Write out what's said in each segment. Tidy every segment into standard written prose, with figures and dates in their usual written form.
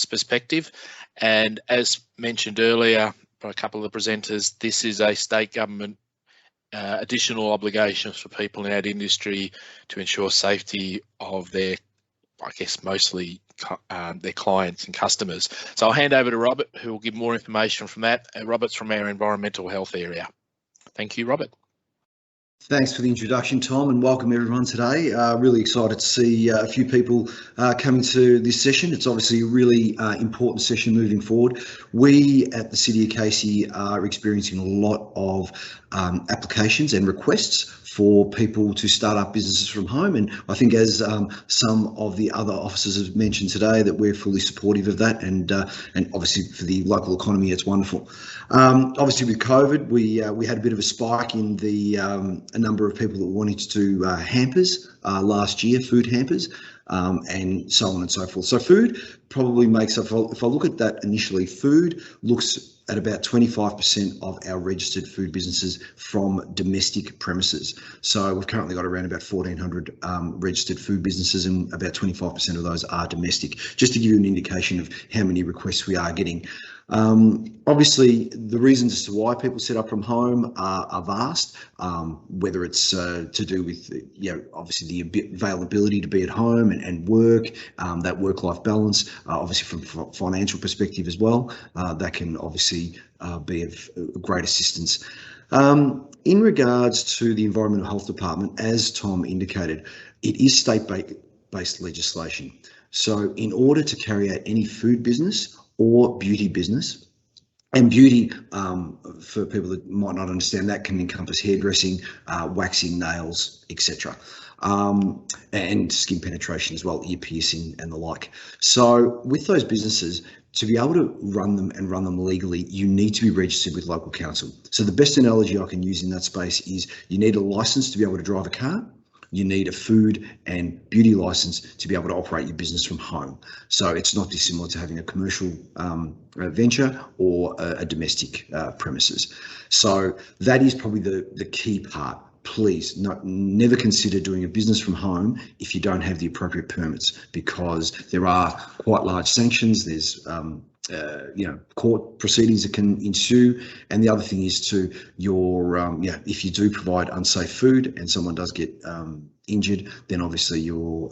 perspective. And as mentioned earlier by a couple of the presenters, this is a state government additional obligations for people in that industry to ensure safety of their, I guess, mostly their clients and customers. So I'll hand over to Robert, who will give more information from that. Robert's from our environmental health area. Thank you, Robert. Thanks for the introduction, Tom, and welcome everyone today. Really excited to see a few people coming to this session. It's obviously a really important session moving forward. We at the City of Casey are experiencing a lot of applications and requests for people to start up businesses from home, and I think as some of the other officers have mentioned today, that we're fully supportive of that, and obviously for the local economy it's wonderful. Obviously with COVID we had a bit of a spike in the a number of people that wanted to do hampers last year, food hampers, and so on and so forth. So food probably makes up, if I look at that initially, food looks at about 25% of our registered food businesses from domestic premises. So we've currently got around about 1,400 registered food businesses, and about 25% of those are domestic, just to give you an indication of how many requests we are getting. Obviously, the reasons as to why people set up from home are vast, whether it's to do with, obviously the availability to be at home and work, that work-life balance, obviously from a financial perspective as well, that can obviously be of great assistance. In regards to the Environmental Health Department, as Tom indicated, it is state-based legislation. So in order to carry out any food business or beauty business, and beauty, for people that might not understand, that can encompass hairdressing, waxing, nails, etc. And skin penetration as well, ear piercing and the like. So with those businesses, to be able to run them legally, you need to be registered with local council. So the best analogy I can use in that space is you need a license to be able to drive a car. You need a food and beauty license to be able to operate your business from home. So it's not dissimilar to having a commercial venture or a domestic premises. So that is probably the key part. Please never consider doing a business from home if you don't have the appropriate permits, because there are quite large sanctions. There's court proceedings that can ensue, and the other thing is to your if you do provide unsafe food and someone does get injured, then obviously you're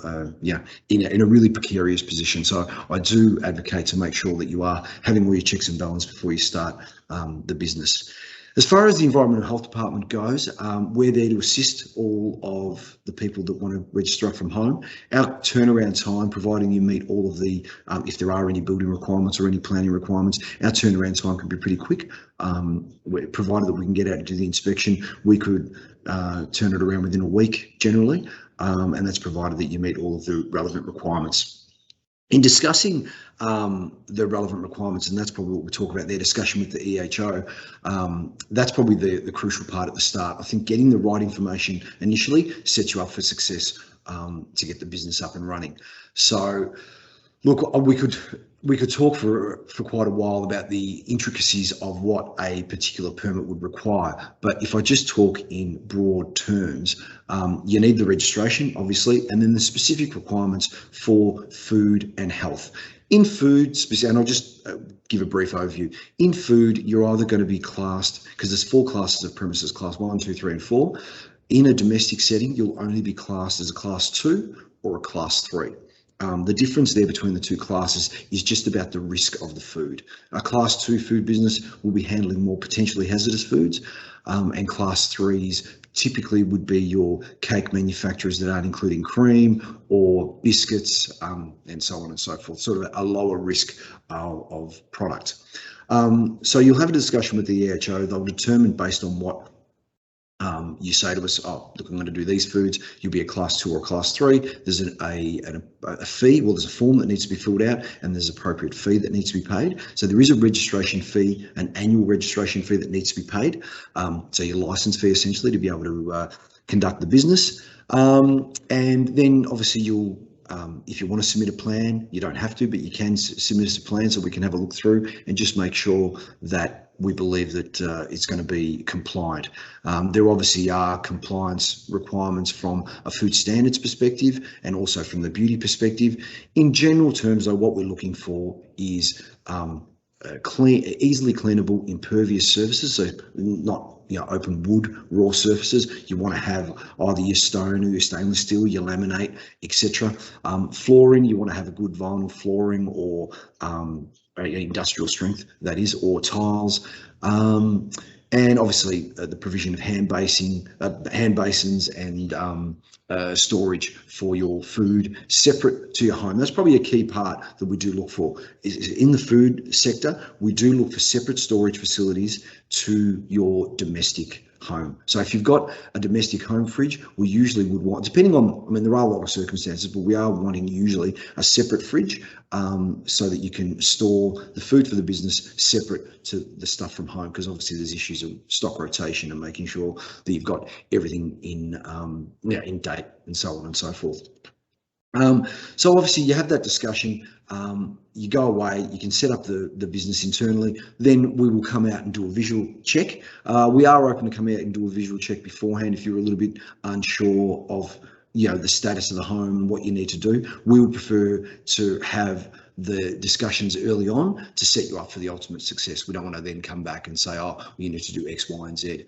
in a really precarious position. So I do advocate to make sure that you are having all your checks and balances before you start the business. As far as the Environmental Health Department goes, we're there to assist all of the people that want to register from home. Our turnaround time, providing you meet all of the, if there are any building requirements or any planning requirements, our turnaround time can be pretty quick. Provided that we can get out and do the inspection, we could turn it around within a week generally, and that's provided that you meet all of the relevant requirements. In discussing the relevant requirements, and that's probably what we talk about there, discussion with the EHO, that's probably the crucial part at the start. I think getting the right information initially sets you up for success to get the business up and running. So look, we could talk for quite a while about the intricacies of what a particular permit would require, but if I just talk in broad terms, you need the registration, obviously, and then the specific requirements for food and health. In food, and I'll just give a brief overview. In food, you're either going to be classed, because there's 4 classes of premises, class 1, 2, 3, and 4. In a domestic setting, you'll only be classed as a class 2 or a class 3. The difference there between the two classes is just about the risk of the food. A class 2 food business will be handling more potentially hazardous foods, and class 3s typically would be your cake manufacturers that aren't including cream or biscuits, and so on and so forth, sort of a lower risk of product. So you'll have a discussion with the EHO. They'll determine based on what you say to us, oh, look, I'm going to do these foods. You'll be a class 2 or class 3. There's a fee. Well, there's a form that needs to be filled out, and there's appropriate fee that needs to be paid. So there is a registration fee, an annual registration fee that needs to be paid. So your license fee essentially to be able to conduct the business. And then obviously you'll if you want to submit a plan, you don't have to, but you can submit us a plan so we can have a look through and just make sure that we believe that it's going to be compliant. There obviously are compliance requirements from a food standards perspective and also from the beauty perspective. In general terms, though, what we're looking for is easily cleanable, impervious surfaces, so not open wood, raw surfaces. You want to have either your stone or your stainless steel, your laminate, etc. Flooring, you want to have a good vinyl flooring or industrial strength, that is, or tiles. And obviously the provision of hand basins and storage for your food separate to your home. That's probably a key part that we do look for. Is in the food sector, we do look for separate storage facilities to your domestic home. So if you've got a domestic home fridge, we usually would want, depending on, I mean, there are a lot of circumstances, but we are wanting usually a separate fridge so that you can store the food for the business separate to the stuff from home, because obviously there's issues of stock rotation and making sure that you've got everything in date and so on and so forth. So obviously you have that discussion, you go away, you can set up the business internally, then we will come out and do a visual check. We are open to come out and do a visual check beforehand if you're a little bit unsure of the status of the home and what you need to do. We would prefer to have the discussions early on to set you up for the ultimate success. We don't want to then come back and say, oh, you need to do X, Y, and Z.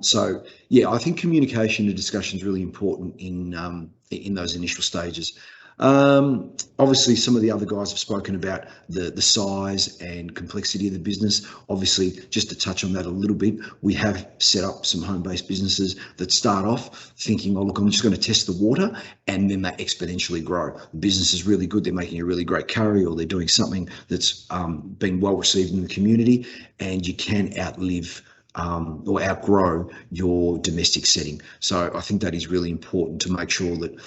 So yeah, I think communication and discussion is really important in those initial stages. Obviously, some of the other guys have spoken about the size and complexity of the business. Obviously, just to touch on that a little bit, we have set up some home-based businesses that start off thinking, oh, look, I'm just going to test the water, and then they exponentially grow. The business is really good. They're making a really great curry, or they're doing something that's been well received in the community, and you can outlive or outgrow your domestic setting. So I think that is really important to make sure that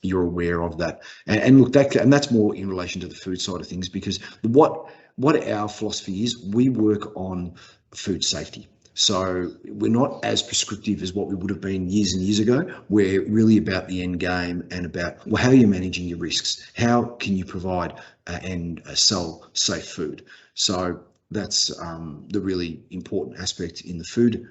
you're aware of that. And look, that's more in relation to the food side of things, because what our philosophy is, we work on food safety. So we're not as prescriptive as what we would have been years and years ago. We're really about the end game and about, well, how are you managing your risks? How can you provide and sell safe food? So that's the really important aspect in the food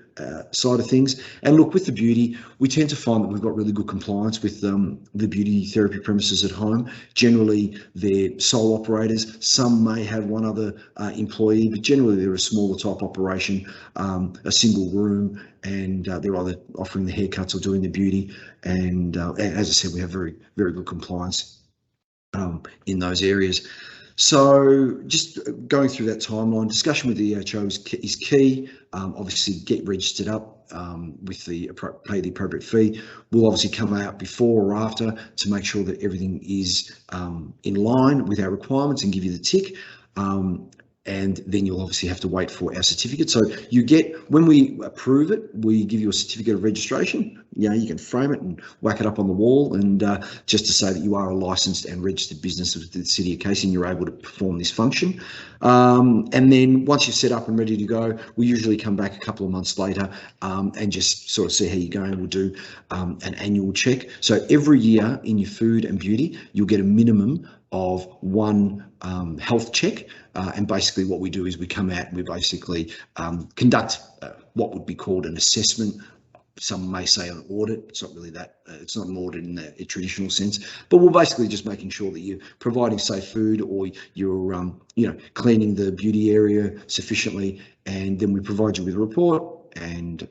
side of things. And look, with the beauty, we tend to find that we've got really good compliance with the beauty therapy premises at home. Generally, they're sole operators. Some may have one other employee, but generally they're a smaller type operation, a single room, and they're either offering the haircuts or doing the beauty. And as I said, we have very, very good compliance in those areas. So just going through that timeline, discussion with the EHO is key. Obviously, get registered up with pay the appropriate fee. We'll obviously come out before or after to make sure that everything is in line with our requirements and give you the tick. And then you'll obviously have to wait for our certificate. So you get, when we approve it, we give you a certificate of registration. You can frame it and whack it up on the wall, and just to say that you are a licensed and registered business with the City of Casey and you're able to perform this function. And then once you're set up and ready to go, we usually come back a couple of months later and just sort of see how you're going. We'll do an annual check. So every year in your food and beauty, you'll get a minimum of one health check. And basically what we do is we come out and we basically conduct what would be called an assessment. Some may say an audit. It's not really that. It's not an audit in the traditional sense, but we're basically just making sure that you're providing safe food, or you're cleaning the beauty area sufficiently, and then we provide you with a report, and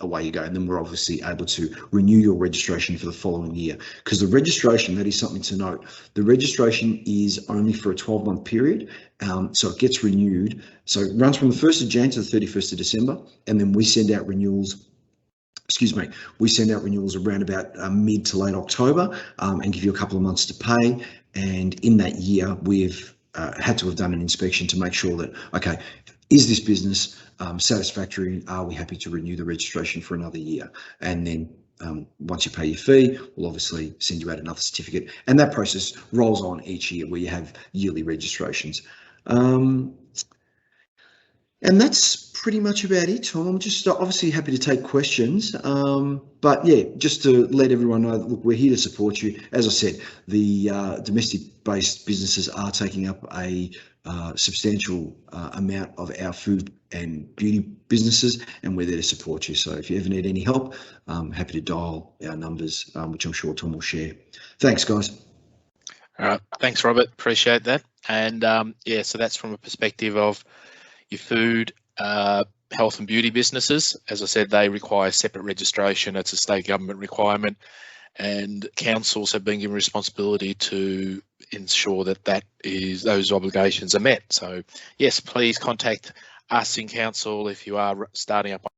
away you go. And then we're obviously able to renew your registration for the following year, because the registration, that is something to note, the registration is only for a 12-month period, so it gets renewed. So it runs from the 1st of Jan to the 31st of December, and then we send out renewals. We send out renewals around about mid to late October and give you a couple of months to pay. And in that year, we've had to have done an inspection to make sure that, okay, is this business satisfactory? Are we happy to renew the registration for another year? And then once you pay your fee, we'll obviously send you out another certificate. And that process rolls on each year where you have yearly registrations. And that's pretty much about it, Tom. I'm just obviously happy to take questions. But yeah, just to let everyone know that, look, we're here to support you. As I said, the domestic-based businesses are taking up a substantial amount of our food and beauty businesses, and we're there to support you. So if you ever need any help, happy to dial our numbers, which I'm sure Tom will share. Thanks, guys. All right, thanks, Robert. Appreciate that. And yeah, so that's from a perspective of your food, health and beauty businesses. As I said, they require separate registration. It's a state government requirement, and councils have been given responsibility to ensure that those obligations are met. So yes, please contact us in council if you are starting up